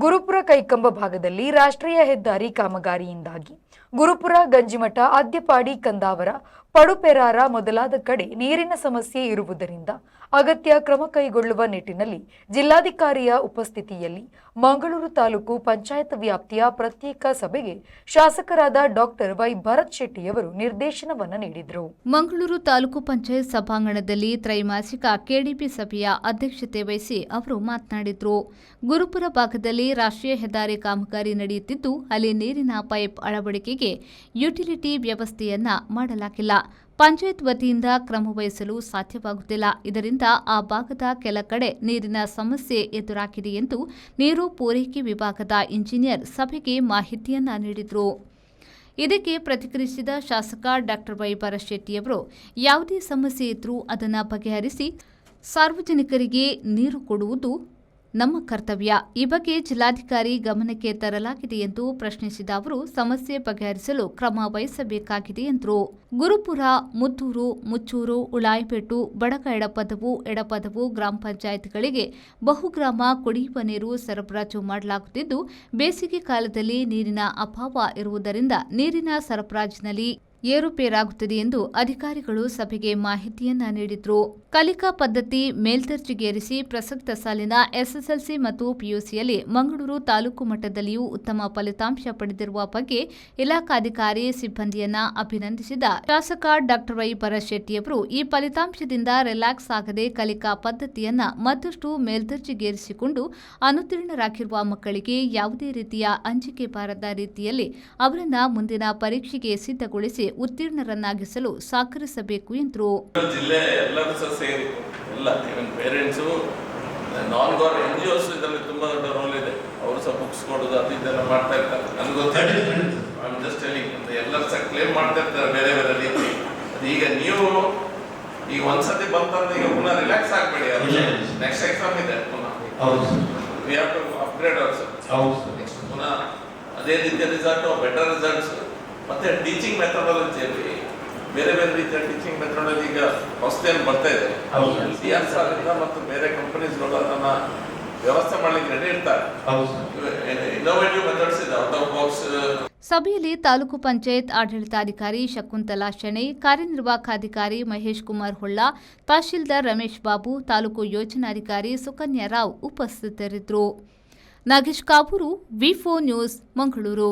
ಗುರುಪುರ ಕೈಕಂಬ ಭಾಗದಲ್ಲಿ ರಾಷ್ಟ್ರೀಯ ಹೆದ್ದಾರಿ ಕಾಮಗಾರಿಯಿಂದಾಗಿ ಗುರುಪುರ ಗಂಜಿಮಠ ಅದ್ಯಪಾಡಿ ಕಂದಾವರ ಪಡುಪೆರಾರ ಮೊದಲಾದ ಕಡೆ ನೀರಿನ ಸಮಸ್ಯೆ ಇರುವುದರಿಂದ ಅಗತ್ಯ ಕ್ರಮ ಕೈಗೊಳ್ಳುವ ನಿಟ್ಟಿನಲ್ಲಿ ಜಿಲ್ಲಾಧಿಕಾರಿಯ ಉಪಸ್ಥಿತಿಯಲ್ಲಿ ಮಂಗಳೂರು ತಾಲೂಕು ಪಂಚಾಯತ್ ವ್ಯಾಪ್ತಿಯ ಪ್ರತ್ಯೇಕ ಸಭೆಗೆ ಶಾಸಕರಾದ ಡಾಕ್ಟರ್ ವೈ ಭರತ್ ಶೆಟ್ಟಿಯವರು ನಿರ್ದೇಶನವನ್ನು ನೀಡಿದರು. ಮಂಗಳೂರು ತಾಲೂಕು ಪಂಚಾಯತ್ ಸಭಾಂಗಣದಲ್ಲಿ ತ್ರೈಮಾಸಿಕ ಕೆಡಿಪಿ ಸಭೆಯ ಅಧ್ಯಕ್ಷತೆ ವಹಿಸಿ ಅವರು ಮಾತನಾಡಿದರು. ಗುರುಪುರ ಭಾಗದಲ್ಲಿ ರಾಷ್ಟ್ರೀಯ ಹೆದ್ದಾರಿ ಕಾಮಗಾರಿ ನಡೆಯುತ್ತಿದ್ದು ಅಲ್ಲಿ ನೀರಿನ ಪೈಪ್ ಅಳವಡಿಕೆಗೆ ಯುಟಿಲಿಟಿ ವ್ಯವಸ್ಥೆಯನ್ನ ಮಾಡಲಾಗಿಲ್ಲ. ಪಂಚಾಯತ್ ವತಿಯಿಂದ ಕ್ರಮ ವಹಿಸಲು ಸಾಧ್ಯವಾಗುತ್ತಿಲ್ಲ. ಇದರಿಂದ ಆ ಭಾಗದ ಕೆಲ ಕಡೆ ನೀರಿನ ಸಮಸ್ಯೆ ಎದುರಾಗಿದೆ ಎಂದು ನೀರು ಪೂರೈಕೆ ವಿಭಾಗದ ಇಂಜಿನಿಯರ್ ಸಭೆಗೆ ಮಾಹಿತಿಯನ್ನ ನೀಡಿದರು. ಇದಕ್ಕೆ ಪ್ರತಿಕ್ರಿಯಿಸಿದ ಶಾಸಕ ಡಾಕ್ಟರ್ ವೈ ಭರತ್ ಶೆಟ್ಟಿಯವರು ಯಾವುದೇ ಸಮಸ್ಯೆ ಇದ್ರೂ ಅದನ್ನು ಬಗೆಹರಿಸಿ ಸಾರ್ವಜನಿಕರಿಗೆ ನೀರು ಕೊಡುವುದು ನಮ್ಮ ಕರ್ತವ್ಯ. ಈ ಬಗ್ಗೆ ಜಿಲ್ಲಾಧಿಕಾರಿ ಗಮನಕ್ಕೆ ತರಲಾಗಿದೆ ಎಂದು ಪ್ರಶ್ನಿಸಿದ ಅವರು ಸಮಸ್ಯೆ ಬಗೆಹರಿಸಲು ಕ್ರಮ ವಹಿಸಬೇಕಾಗಿದೆ ಎಂದರು. ಗುರುಪುರ, ಮುತ್ತೂರು, ಮುಚ್ಚೂರು, ಉಳಾಯಿಪೇಟು, ಬಡಕ ಎಡಪದವು ಗ್ರಾಮ ಪಂಚಾಯತ್ಗಳಿಗೆ ಬಹುಗ್ರಾಮ ಕುಡಿಯುವ ನೀರು ಸರಬರಾಜು ಮಾಡಲಾಗುತ್ತಿದ್ದು ಬೇಸಿಗೆ ಕಾಲದಲ್ಲಿ ನೀರಿನ ಅಭಾವ ಇರುವುದರಿಂದ ನೀರಿನ ಸರಬರಾಜಿನಲ್ಲಿ ಏರುಪೇರಾಗುತ್ತದೆ ಎಂದು ಅಧಿಕಾರಿಗಳು ಸಭೆಗೆ ಮಾಹಿತಿಯನ್ನ ನೀಡಿದರು. ಕಲಿಕಾ ಪದ್ಧತಿ ಮೇಲ್ದರ್ಜೆಗೇರಿಸಿ ಪ್ರಸಕ್ತ ಸಾಲಿನ ಎಸ್ಎಸ್ಎಲ್ಸಿ ಮತ್ತು ಪಿಯುಸಿಯಲ್ಲಿ ಮಂಗಳೂರು ತಾಲೂಕು ಮಟ್ಟದಲ್ಲಿಯೂ ಉತ್ತಮ ಫಲಿತಾಂಶ ಪಡೆದಿರುವ ಬಗ್ಗೆ ಇಲಾಖಾಧಿಕಾರಿ ಸಿಬ್ಬಂದಿಯನ್ನ ಅಭಿನಂದಿಸಿದ ಶಾಸಕ ಡಾಕ್ಟರ್ ವೈ ಭರತ್ ಶೆಟ್ಟಿಯವರು ಈ ಫಲಿತಾಂಶದಿಂದ ರಿಲ್ಯಾಕ್ಸ್ ಆಗದೆ ಕಲಿಕಾ ಪದ್ಧತಿಯನ್ನ ಮತ್ತಷ್ಟು ಮೇಲ್ದರ್ಜೆಗೇರಿಸಿಕೊಂಡು ಅನುತ್ತೀರ್ಣರಾಗಿರುವ ಮಕ್ಕಳಿಗೆ ಯಾವುದೇ ರೀತಿಯ ಅಂಜಿಕೆ ಬಾರದ ರೀತಿಯಲ್ಲಿ ಅವರನ್ನ ಮುಂದಿನ ಪರೀಕ್ಷೆಗೆ ಸಿದ್ಧಗೊಳಿಸಿ ಉತ್ತೀರ್ಣರನ್ನಾಗಿಸಲು ಸಹಕರಿಸಬೇಕು ಎಂದರು. ಜಿಲ್ಲೆ ಎಲ್ಲರೂ ಸಹ ಸೇರಿ ಎಲ್ಲ ಇವನ್ ಪೇರೆಂಟ್ಸು ನಾನ್ ಗವರ್ಮೆಂಟ್ NGOs ಇದರಲ್ಲಿ ತುಂಬಾ ದೊಡ್ಡ ರೋಲ್ ಇದೆ. ಅವರು ಸಹ ಬುಕ್ಸ್ ಕೊಡೋದು ಅದು ಇದೆಲ್ಲ ಮಾಡ್ತಾ ಇರ್ತಾರೆ. ನನಗೆ ಗೊತ್ತಿಲ್ಲ, ಐ ಆಮ್ ಜಸ್ಟ್ ಟೆಲಿಂಗ್. ಎಲ್ಲರೂ ಸಹ ಕ್ಲೇಮ್ ಮಾಡ್ತಾ ಇರ್ತಾರೆ ಬೇರೆ ಬೇರೆ ರೀತಿ. ಅದು ಈಗ ನೀವು ಈಗ ಒಂದ್ಸತಿ ಬಂತಂದ್ರೆ ಈಗ ಪುನಃ ರಿಲ್ಯಾಕ್ಸ್ ಆಗಬೇಡಿ. ನೆಕ್ಸ್ಟ್ ಎಕ್ಸಾಮ್ ಇದೆ ಪುನಃ. We have to upgrade also. Next ಪುನಃ ಅದೇ ರೀತಿಯ ರಿಸಲ್ಟ್, ಬೆಟರ್ ರಿಸಲ್ಟ್ಸ್. ಮತ್ತೆ ಟೀಚಿಂಗ್ ಮೆಥಡಾಲಜಿಯಲ್ಲಿ ಬೇರೆ ಬೇರೆ ರೀತಿಯ ಟೀಚಿಂಗ್ ಮೆಥಡಾಲಜಿ ಈಗ ಹೊಸದೇನು ಬರ್ತಾ ಇದೆ. ಮತ್ತು ಬೇರೆ ಕಂಪನೀಸ್ಗಳು ಅದನ್ನ ವ್ಯವಸ್ಥೆ ಮಾಡಲಿಕ್ಕೆ ರೆಡಿ ಇರ್ತಾರೆ. ಇನ್ನೋವೇಟಿವ್ ಮೆಥಡ್ಸ್ ಇದೆ, ಔಟ್ ಆಫ್ ಬಾಕ್ಸ್. ಸಭೆಯಲ್ಲಿ ತಾಲೂಕು ಪಂಚಾಯತ್ ಆಡಳಿತಾಧಿಕಾರಿ ಶಕುಂತಲಾ ಶೆಣೈ, ಕಾರ್ಯನಿರ್ವಾಹಕಾಧಿಕಾರಿ ಮಹೇಶ್ ಕುಮಾರ್ ಹೊಳ್ಳ, ತಹಶೀಲ್ದಾರ್ ರಮೇಶ್ ಬಾಬು, ತಾಲೂಕು ಯೋಜನಾಧಿಕಾರಿ ಸುಕನ್ಯಾ ರಾವ್ ಉಪಸ್ಥಿತರಿದ್ದರು. ನಾಗೇಶ್ ಕಾಪೂರು, ವಿ4 ನ್ಯೂಸ್, ಮಂಗಳೂರು.